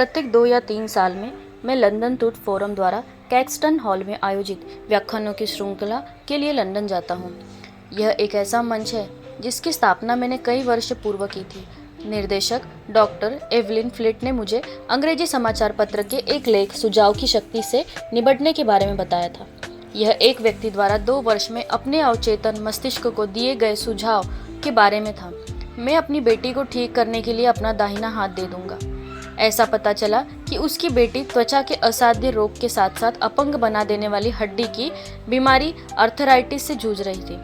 प्रत्येक 2 या 3 साल में मैं लंदन टूथ फोरम द्वारा कैक्सटन हॉल में आयोजित व्याख्यानों की श्रृंखला के लिए लंदन जाता हूँ। यह एक ऐसा मंच है जिसकी स्थापना मैंने कई वर्ष पूर्व की थी। निर्देशक डॉक्टर एवलिन फ्लिट ने मुझे अंग्रेजी समाचार पत्र के एक लेख सुझाव की शक्ति से निपटने के बारे में बताया था। यह एक व्यक्ति द्वारा 2 वर्ष में अपने अवचेतन मस्तिष्क को दिए गए सुझाव के बारे में था। मैं अपनी बेटी को ठीक करने के लिए अपना दाहिना हाथ दे दूंगा। ऐसा पता चला कि उसकी बेटी त्वचा के असाध्य रोग के साथ साथ अपंग बना देने वाली हड्डी की बीमारी आर्थराइटिस से जूझ रही थी।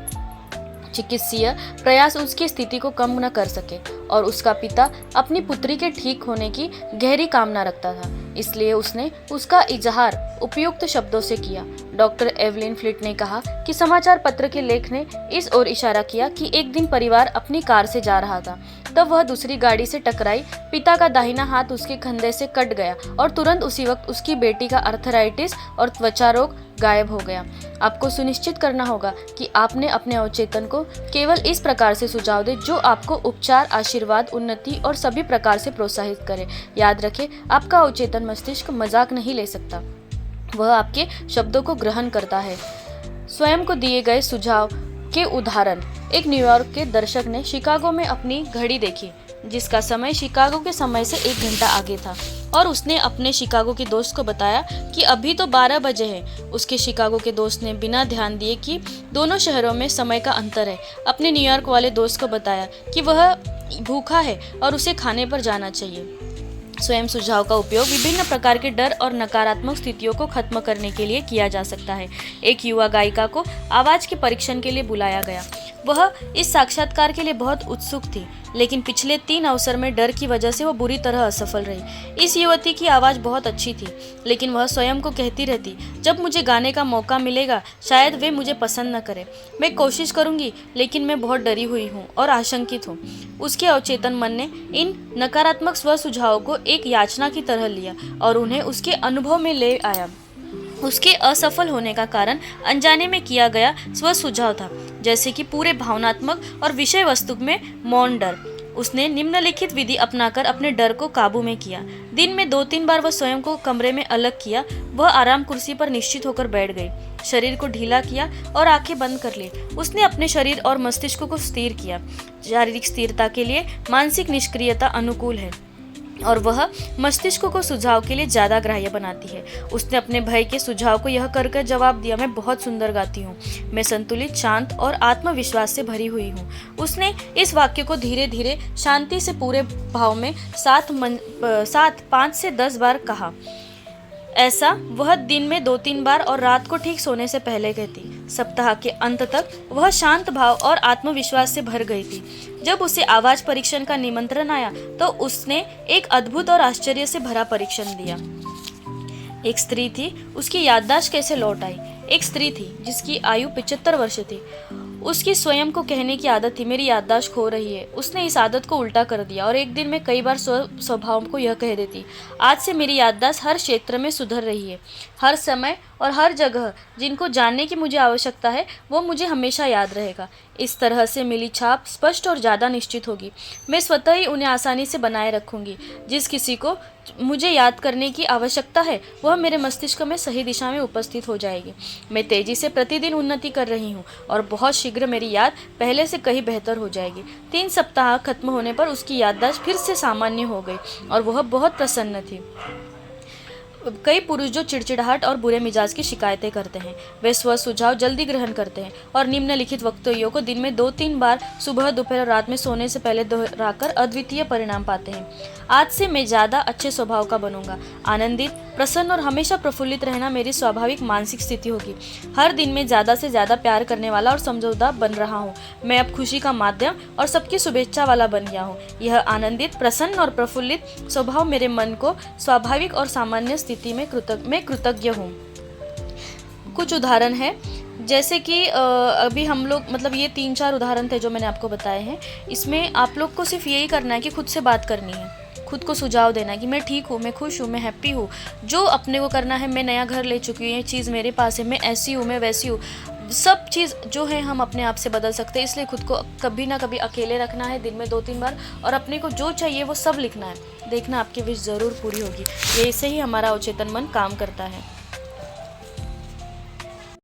चिकित्सीय प्रयास उसकी स्थिति को कम न कर सके और उसका पिता अपनी पुत्री के ठीक होने की गहरी कामना रखता था, इसलिए उसने उसका इजहार उपयुक्त शब्दों से किया। डॉक्टर एवलिन फ्लिट ने कहा कि समाचार पत्र के लेख ने इस ओर इशारा किया कि एक दिन परिवार अपनी कार से जा रहा था, तब वह दूसरी गाड़ी से टकराई। पिता का दाहिना हाथ उसके कंधे से कट गया और तुरंत उसी वक्त उसकी बेटी का आर्थराइटिस और त्वचा रोग गायब हो गया। आपको सुनिश्चित करना होगा कि आपने अपने अवचेतन को केवल इस प्रकार से सुझाव दे जो आपको उपचार, आशीर्वाद, उन्नति और सभी प्रकार से प्रोत्साहित करे। याद रखें, आपका अवचेतन मस्तिष्क मजाक नहीं ले सकता, वह आपके शब्दों को ग्रहण करता है। स्वयं को दिए गए सुझाव के उदाहरण। एक न्यूयॉर्क के दर्शक ने शिकागो में अपनी घड़ी देखी जिसका समय शिकागो के समय से 1 घंटा आगे था और उसने अपने शिकागो के दोस्त को बताया कि अभी तो 12 बजे है। उसके शिकागो के दोस्त ने बिना ध्यान दिए कि दोनों शहरों में समय का अंतर है, अपने न्यूयॉर्क वाले दोस्त को बताया कि वह भूखा है और उसे खाने पर जाना चाहिए। स्वयं सुझाव का उपयोग विभिन्न प्रकार के डर और नकारात्मक स्थितियों को खत्म करने के लिए किया जा सकता है। एक युवा गायिका को आवाज के परीक्षण के लिए बुलाया गया। वह इस साक्षात्कार के लिए बहुत उत्सुक थी, लेकिन पिछले 3 अवसर में डर की वजह से वह बुरी तरह असफल रही। इस युवती की आवाज़ बहुत अच्छी थी, लेकिन वह स्वयं को कहती रहती, जब मुझे गाने का मौका मिलेगा शायद वे मुझे पसंद न करें। मैं कोशिश करूंगी, लेकिन मैं बहुत डरी हुई हूँ और आशंकित हूँ। उसके अवचेतन मन ने इन नकारात्मक स्व सुझावों को एक याचना की तरह लिया और उन्हें उसके अनुभव में ले आया। उसके असफल होने का कारण अनजाने में किया गया स्व सुझाव था, जैसे कि पूरे भावनात्मक और विषय वस्तु में मौन डर। उसने निम्नलिखित विधि अपनाकर अपने डर को काबू में किया। दिन में 2-3 बार वह स्वयं को कमरे में अलग किया। वह आराम कुर्सी पर निश्चित होकर बैठ गई, शरीर को ढीला किया और आंखें बंद कर ली। उसने अपने शरीर और मस्तिष्क को स्थिर किया। शारीरिक स्थिरता के लिए मानसिक निष्क्रियता अनुकूल है और वह मस्तिष्क को सुझाव के लिए ज़्यादा ग्राह्य बनाती है। उसने अपने भय के सुझाव को यह कर जवाब दिया, मैं बहुत सुंदर गाती हूँ, मैं संतुलित, शांत और आत्मविश्वास से भरी हुई हूँ। उसने इस वाक्य को धीरे धीरे शांति से पूरे भाव में 5 से 10 बार कहा। ऐसा वह दिन में 2-3 बार और रात को ठीक सोने से पहले कहती। सप्ताह के अंत तक वह शांत भाव और आत्मविश्वास से भर गई थी। जब उसे आवाज परीक्षण का निमंत्रण आया तो उसने एक अद्भुत और आश्चर्य से भरा परीक्षण दिया। एक स्त्री थी, उसकी याददाश्त कैसे लौट आई। एक स्त्री थी जिसकी आयु 75 वर्ष थी। उसकी स्वयं को कहने की आदत थी, मेरी याददाश्त खो रही है। उसने इस आदत को उल्टा कर दिया और एक दिन में कई बार स्वभाव को यह कह देती, आज से मेरी याददाश्त हर क्षेत्र में सुधर रही है। हर समय और हर जगह जिनको जानने की मुझे आवश्यकता है वो मुझे हमेशा याद रहेगा। इस तरह से मिली छाप स्पष्ट और ज़्यादा निश्चित होगी। मैं स्वतः ही उन्हें आसानी से बनाए रखूँगी। जिस किसी को मुझे याद करने की आवश्यकता है वह मेरे मस्तिष्क में सही दिशा में उपस्थित हो जाएगी। मैं तेज़ी से प्रतिदिन उन्नति कर रही हूँ और बहुत शीघ्र मेरी याद पहले से कहीं बेहतर हो जाएगी। 3 सप्ताह खत्म होने पर उसकी याददाश्त फिर से सामान्य हो गई और वह बहुत प्रसन्न थी। कई पुरुष जो चिड़चिड़ाहट और बुरे मिजाज की शिकायतें करते हैं, वे स्व सुझाव जल्दी ग्रहण करते हैं और निम्नलिखित वक्तव्यों को दिन में 2-3 बार सुबह, दोपहर और रात में सोने से पहले दोहराकर अद्वितीय परिणाम पाते हैं। आज से मैं ज़्यादा अच्छे स्वभाव का बनूंगा। आनंदित, प्रसन्न और हमेशा प्रफुल्लित रहना मेरी स्वाभाविक मानसिक स्थिति होगी। हर दिन मैं ज़्यादा से ज़्यादा प्यार करने वाला और समझौता बन रहा हूँ। मैं अब खुशी का माध्यम और सबकी शुभेच्छा वाला बन गया हूँ। यह आनंदित, प्रसन्न और प्रफुल्लित स्वभाव मेरे मन को स्वाभाविक और सामान्य स्थिति में कृतज्ञ हूँ। कुछ उदाहरण है, जैसे कि अभी हम लोग ये 3-4 उदाहरण थे जो मैंने आपको बताए हैं। इसमें आप लोग को सिर्फ यही करना है कि खुद से बात करनी है। खुद को सुझाव देना कि मैं ठीक हूँ, मैं खुश हूँ, मैं हैप्पी हूँ, जो अपने को करना है, मैं नया घर ले चुकी हूँ, ये चीज़ मेरे पास है, मैं ऐसी हूँ, मैं वैसी हूँ। सब चीज़ जो है हम अपने आप से बदल सकते हैं, इसलिए खुद को कभी ना कभी अकेले रखना है दिन में 2-3 बार, और अपने को जो चाहिए वो सब लिखना है। देखना आपकी विश ज़रूर पूरी होगी। ये इससे ही हमारा अवचेतन मन काम करता है।